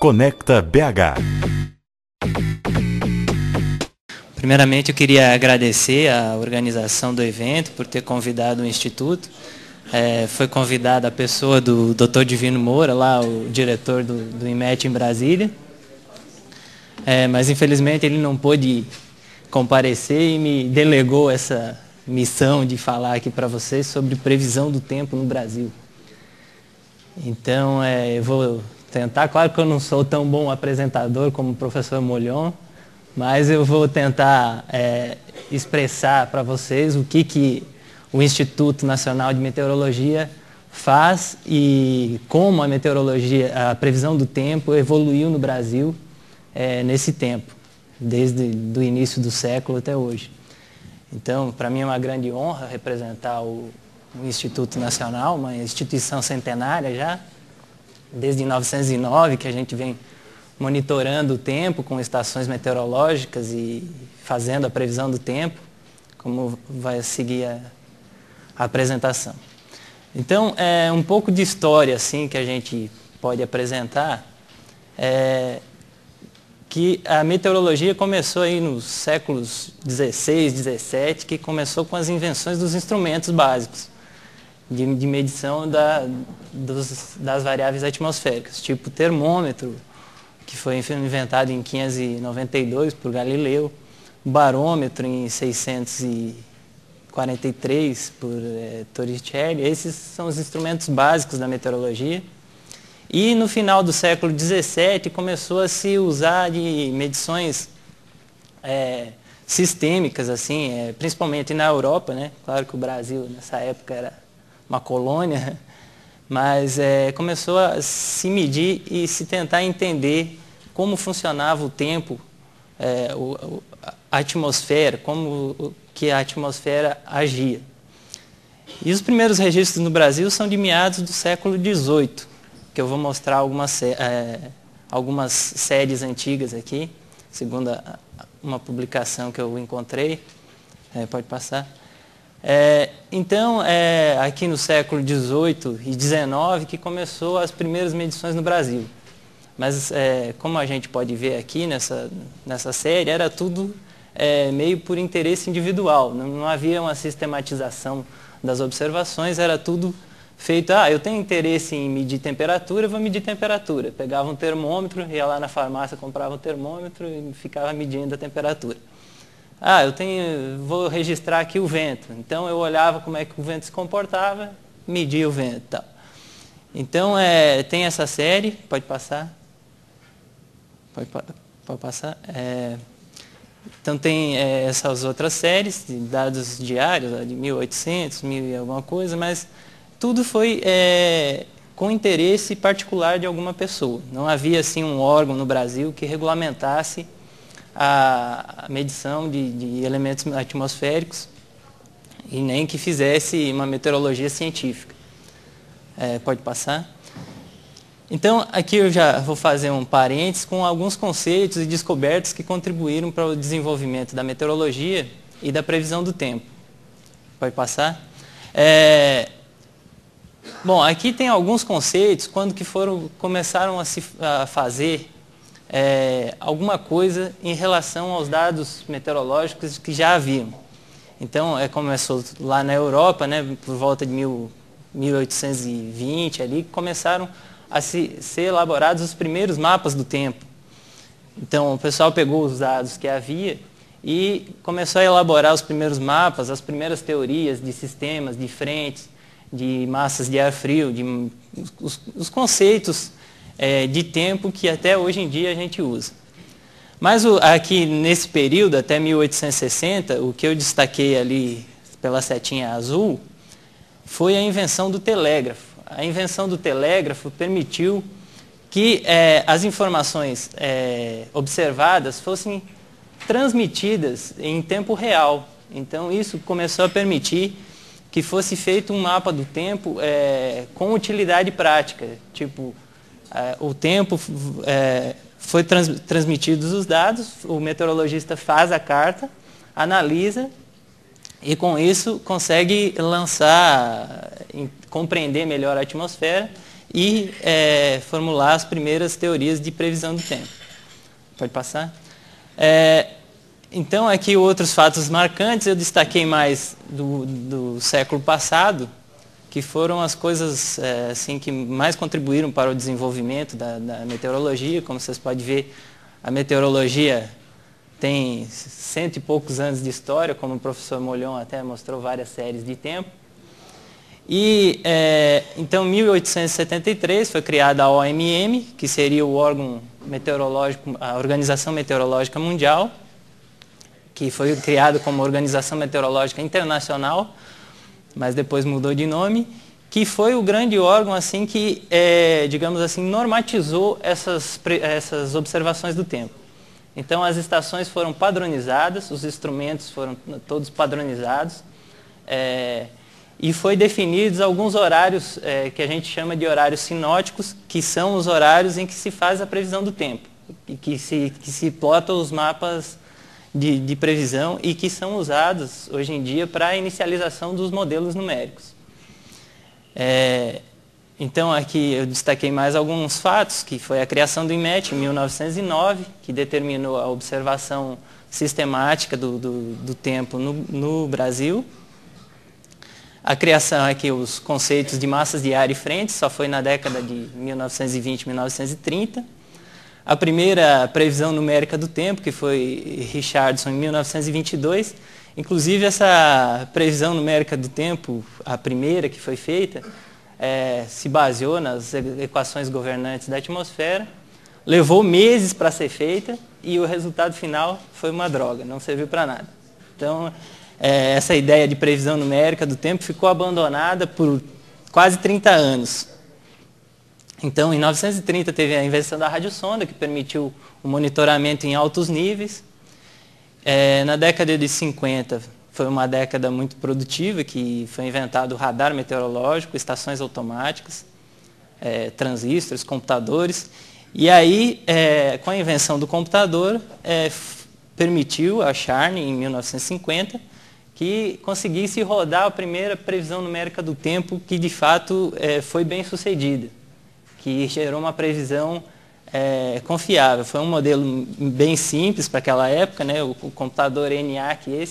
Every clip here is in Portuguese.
Conecta BH. Primeiramente, eu queria agradecer a organização do evento por ter convidado o Instituto. Foi convidada a pessoa do Dr. Divino Moura, lá, o diretor do IMET em Brasília. Mas, infelizmente, ele não pôde comparecer e me delegou essa missão de falar aqui para vocês sobre previsão do tempo no Brasil. Então, eu vou tentar, claro que eu não sou tão bom apresentador como o professor Molhon, mas eu vou tentar expressar para vocês o que o Instituto Nacional de Meteorologia faz e como a meteorologia, a previsão do tempo evoluiu no Brasil nesse tempo, desde o início do século até hoje. Então, para mim é uma grande honra representar o Instituto Nacional, uma instituição centenária já, desde 1909 que a gente vem monitorando o tempo com estações meteorológicas e fazendo a previsão do tempo, como vai seguir a apresentação. Então, um pouco de história assim, que a gente pode apresentar, que a meteorologia começou aí nos séculos 16, 17, que começou com as invenções dos instrumentos básicos de medição das variáveis atmosféricas, tipo o termômetro, que foi inventado em 592 por Galileu, o barômetro em 643 por Torricelli. Esses são os instrumentos básicos da meteorologia. E no final do século 17 começou a se usar de medições sistêmicas, assim, principalmente na Europa, né? Claro que o Brasil nessa época era uma colônia, mas começou a se medir e se tentar entender como funcionava o tempo, a atmosfera, como que a atmosfera agia. E os primeiros registros no Brasil são de meados do século XVIII, que eu vou mostrar algumas séries antigas aqui, segundo uma publicação que eu encontrei. Pode passar. Então, aqui no século XVIII e XIX que começou as primeiras medições no Brasil. Mas, como a gente pode ver aqui nessa série, era tudo meio por interesse individual. Não havia uma sistematização das observações, era tudo feito, eu tenho interesse em medir temperatura, vou medir temperatura. Pegava um termômetro, ia lá na farmácia, comprava um termômetro e ficava medindo a temperatura. Vou registrar aqui o vento. Então eu olhava como é que o vento se comportava, media o vento. Tal. Então tem essa série, pode passar. Pode passar. Então tem essas outras séries de dados diários, de 1800, 1000 e alguma coisa, mas tudo foi com interesse particular de alguma pessoa. Não havia assim um órgão no Brasil que regulamentasse a medição de elementos atmosféricos e nem que fizesse uma meteorologia científica. Pode passar. Então, aqui eu já vou fazer um parênteses com alguns conceitos e descobertas que contribuíram para o desenvolvimento da meteorologia e da previsão do tempo. Pode passar. Bom, aqui tem alguns conceitos quando que começaram a fazer alguma coisa em relação aos dados meteorológicos que já haviam. Então, começou lá na Europa, né, por volta de 1820, ali, começaram a ser elaborados os primeiros mapas do tempo. Então, o pessoal pegou os dados que havia e começou a elaborar os primeiros mapas, as primeiras teorias de sistemas, de frentes, de massas de ar frio, os conceitos de tempo que até hoje em dia a gente usa. Mas aqui nesse período, até 1860, o que eu destaquei ali pela setinha azul foi a invenção do telégrafo. A invenção do telégrafo permitiu que as informações observadas fossem transmitidas em tempo real. Então isso começou a permitir que fosse feito um mapa do tempo com utilidade prática. Tipo, o tempo foi transmitidos os dados, o meteorologista faz a carta, analisa e com isso consegue compreender melhor a atmosfera e formular as primeiras teorias de previsão do tempo. Pode passar? Então, aqui outros fatos marcantes, eu destaquei mais do século passado, que foram as coisas assim, que mais contribuíram para o desenvolvimento da meteorologia. Como vocês podem ver, a meteorologia tem 100 e poucos anos de história, como o professor Molhon até mostrou várias séries de tempo. E, então, em 1873 foi criada a OMM, que seria o órgão meteorológico, a Organização Meteorológica Mundial, que foi criado como Organização Meteorológica Internacional, mas depois mudou de nome, que foi o grande órgão assim que, digamos assim, normatizou essas observações do tempo. Então, as estações foram padronizadas, os instrumentos foram todos padronizados, e foi definidos alguns horários que a gente chama de horários sinóticos, que são os horários em que se faz a previsão do tempo, e que se plotam os mapas de previsão e que são usados hoje em dia para a inicialização dos modelos numéricos. Então, aqui eu destaquei mais alguns fatos, que foi a criação do INMET em 1909, que determinou a observação sistemática do tempo no Brasil. A criação aqui, os conceitos de massas de ar e frentes, só foi na década de 1920, 1930. A primeira previsão numérica do tempo, que foi Richardson em 1922. Inclusive, essa previsão numérica do tempo, a primeira que foi feita, se baseou nas equações governantes da atmosfera, levou meses para ser feita e o resultado final foi uma droga, não serviu para nada. Então, essa ideia de previsão numérica do tempo ficou abandonada por quase 30 anos. Então, em 1930 teve a invenção da radiosonda, que permitiu o monitoramento em altos níveis. Na década de 50 foi uma década muito produtiva, que foi inventado o radar meteorológico, estações automáticas, transistores, computadores. E aí, com a invenção do computador, permitiu a Charney, em 1950, que conseguisse rodar a primeira previsão numérica do tempo, que de fato foi bem sucedida, que gerou uma previsão confiável. Foi um modelo bem simples para aquela época, né? O computador ENIAC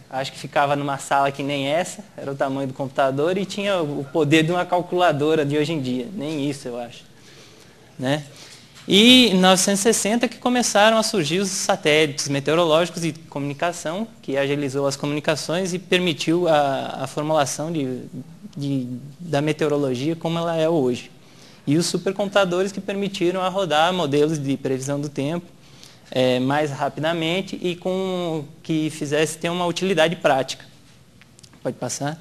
acho que ficava numa sala que nem essa, era o tamanho do computador e tinha o poder de uma calculadora de hoje em dia, nem isso eu acho, né? E em 1960 que começaram a surgir os satélites meteorológicos de comunicação, que agilizou as comunicações e permitiu a formulação da meteorologia como ela é hoje. E os supercomputadores que permitiram a rodar modelos de previsão do tempo mais rapidamente e que fizesse ter uma utilidade prática. Pode passar?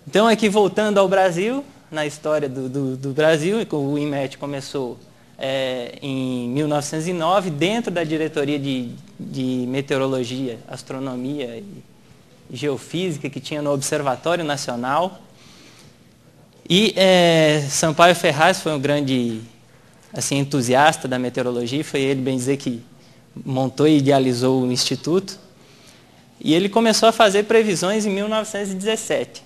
Então, aqui voltando ao Brasil, na história do Brasil, o INMET começou em 1909, dentro da diretoria de meteorologia, astronomia e geofísica que tinha no Observatório Nacional. E Sampaio Ferraz foi um grande assim, entusiasta da meteorologia, foi ele, bem dizer, que montou e idealizou o Instituto. E ele começou a fazer previsões em 1917.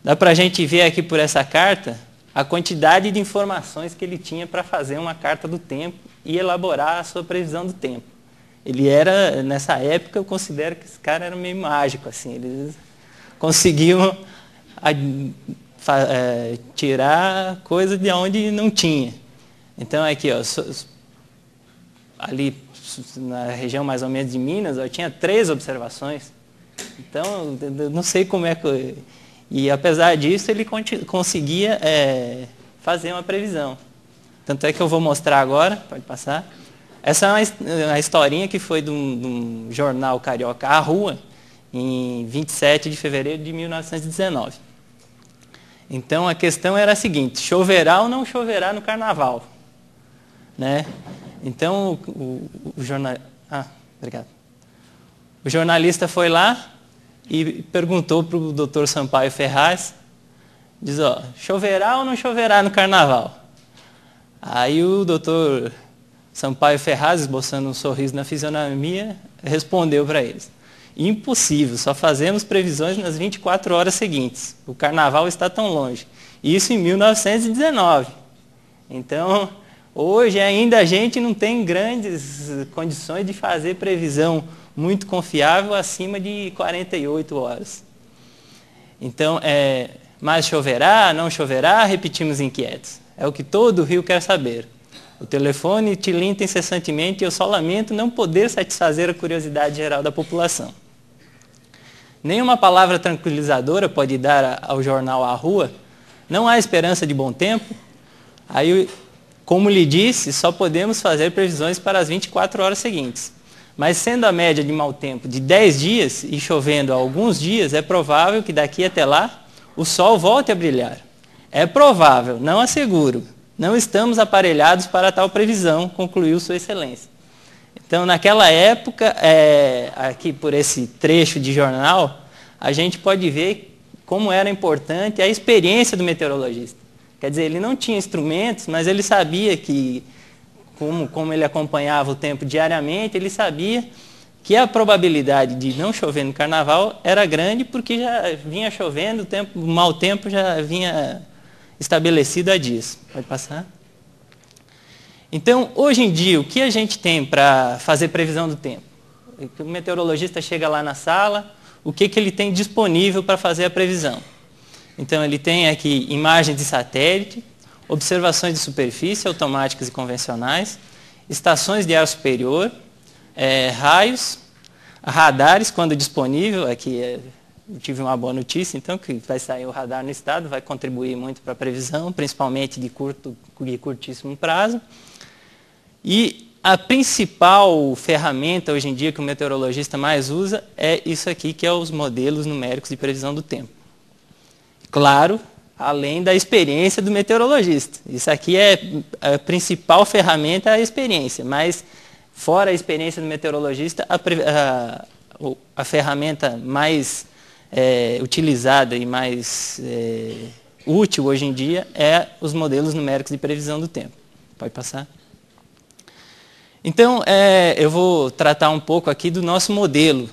Dá para a gente ver aqui por essa carta a quantidade de informações que ele tinha para fazer uma carta do tempo e elaborar a sua previsão do tempo. Ele era, nessa época, eu considero que esse cara era meio mágico, assim, eles conseguiam tirar coisa de onde não tinha. Então, aqui, ó, ali na região mais ou menos de Minas, eu tinha 3 observações. Então, eu não sei como é que... E, apesar disso, ele conseguia fazer uma previsão. Tanto é que eu vou mostrar agora, pode passar. Essa é uma historinha que foi de um jornal carioca, A Rua, em 27 de fevereiro de 1919. Então, a questão era a seguinte: choverá ou não choverá no carnaval? Né? Então, obrigado. O jornalista foi lá e perguntou para o doutor Sampaio Ferraz, diz, ó, choverá ou não choverá no carnaval? Aí o doutor Sampaio Ferraz, esboçando um sorriso na fisionomia, respondeu para eles: impossível, só fazemos previsões nas 24 horas seguintes. O carnaval está tão longe. Isso em 1919. Então, hoje ainda a gente não tem grandes condições de fazer previsão muito confiável acima de 48 horas. Então, mas choverá, não choverá, repetimos inquietos. É o que todo o Rio quer saber. O telefone tilinta incessantemente e eu só lamento não poder satisfazer a curiosidade geral da população. Nenhuma palavra tranquilizadora pode dar ao jornal A Rua. Não há esperança de bom tempo. Aí, como lhe disse, só podemos fazer previsões para as 24 horas seguintes. Mas sendo a média de mau tempo de 10 dias e chovendo há alguns dias, é provável que daqui até lá o sol volte a brilhar. É provável, não asseguro. Não estamos aparelhados para tal previsão, concluiu Sua Excelência. Então, naquela época, aqui por esse trecho de jornal, a gente pode ver como era importante a experiência do meteorologista. Quer dizer, ele não tinha instrumentos, mas ele sabia que, como ele acompanhava o tempo diariamente, ele sabia que a probabilidade de não chover no carnaval era grande porque já vinha chovendo, o mau tempo já vinha estabelecido há dias. Pode passar? Então, hoje em dia, o que a gente tem para fazer previsão do tempo? O meteorologista chega lá na sala, o que ele tem disponível para fazer a previsão? Então, ele tem aqui imagens de satélite, observações de superfície automáticas e convencionais, estações de ar superior, raios, radares, quando disponível. Aqui eu tive uma boa notícia, então, que vai sair o radar no estado, vai contribuir muito para a previsão, principalmente de curtíssimo prazo. E a principal ferramenta hoje em dia que o meteorologista mais usa é isso aqui, que é os modelos numéricos de previsão do tempo. Claro, além da experiência do meteorologista. Isso aqui é a principal ferramenta, a experiência, mas fora a experiência do meteorologista, a ferramenta mais utilizada e mais útil hoje em dia é os modelos numéricos de previsão do tempo. Pode passar? Então, eu vou tratar um pouco aqui do nosso modelo,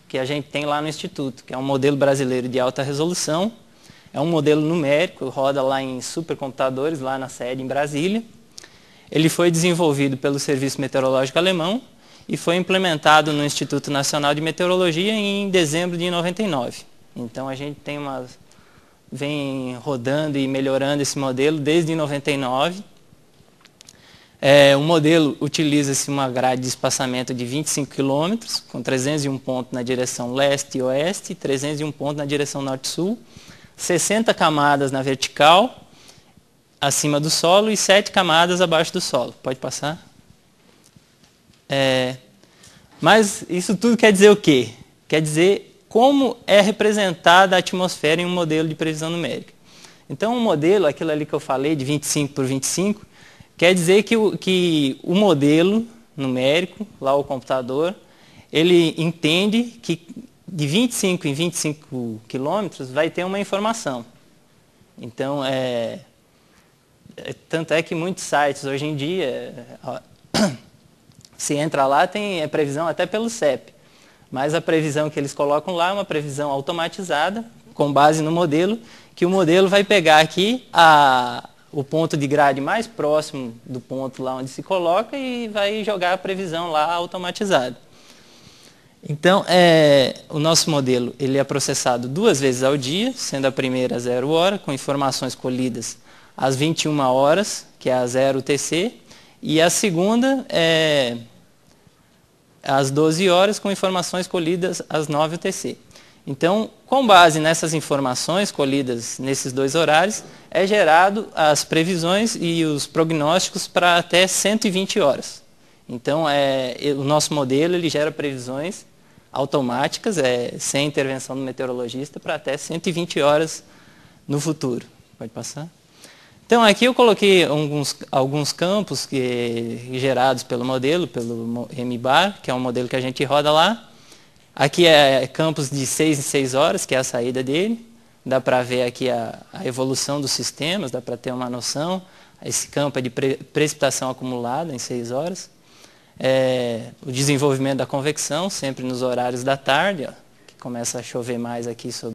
que a gente tem lá no Instituto, que é um modelo brasileiro de alta resolução. É um modelo numérico, roda lá em supercomputadores, lá na sede em Brasília. Ele foi desenvolvido pelo Serviço Meteorológico Alemão e foi implementado no Instituto Nacional de Meteorologia em dezembro de 99. Então, a gente vem rodando e melhorando esse modelo desde 99. O modelo utiliza-se uma grade de espaçamento de 25 km, com 301 pontos na direção leste e oeste, 301 pontos na direção norte-sul, 60 camadas na vertical, acima do solo, e 7 camadas abaixo do solo. Pode passar? Mas isso tudo quer dizer o quê? Quer dizer como é representada a atmosfera em um modelo de previsão numérica. Então, um modelo, aquilo ali que eu falei, de 25 por 25, quer dizer que o modelo numérico, lá o computador, ele entende que de 25 em 25 quilômetros vai ter uma informação. Então, tanto é que muitos sites hoje em dia, se entra lá, tem previsão até pelo CEP. Mas a previsão que eles colocam lá é uma previsão automatizada, com base no modelo, que o modelo vai pegar aqui o ponto de grade mais próximo do ponto lá onde se coloca e vai jogar a previsão lá automatizada. Então, o nosso modelo ele é processado 2 vezes ao dia, sendo a primeira às 0 hora, com informações colhidas às 21 horas, que é a 0 UTC, e a segunda às 12 horas, com informações colhidas às 9 UTC. Então, com base nessas informações colhidas nesses 2 horários, é gerado as previsões e os prognósticos para até 120 horas. Então, o nosso modelo ele gera previsões automáticas, sem intervenção do meteorologista, para até 120 horas no futuro. Pode passar? Então, aqui eu coloquei alguns campos gerados pelo modelo, pelo MBAR, que é um modelo que a gente roda lá. Aqui é campos de 6 em 6 horas, que é a saída dele. Dá para ver aqui a evolução dos sistemas, dá para ter uma noção. Esse campo é de precipitação acumulada em 6 horas. O desenvolvimento da convecção, sempre nos horários da tarde, ó, que começa a chover mais aqui sobre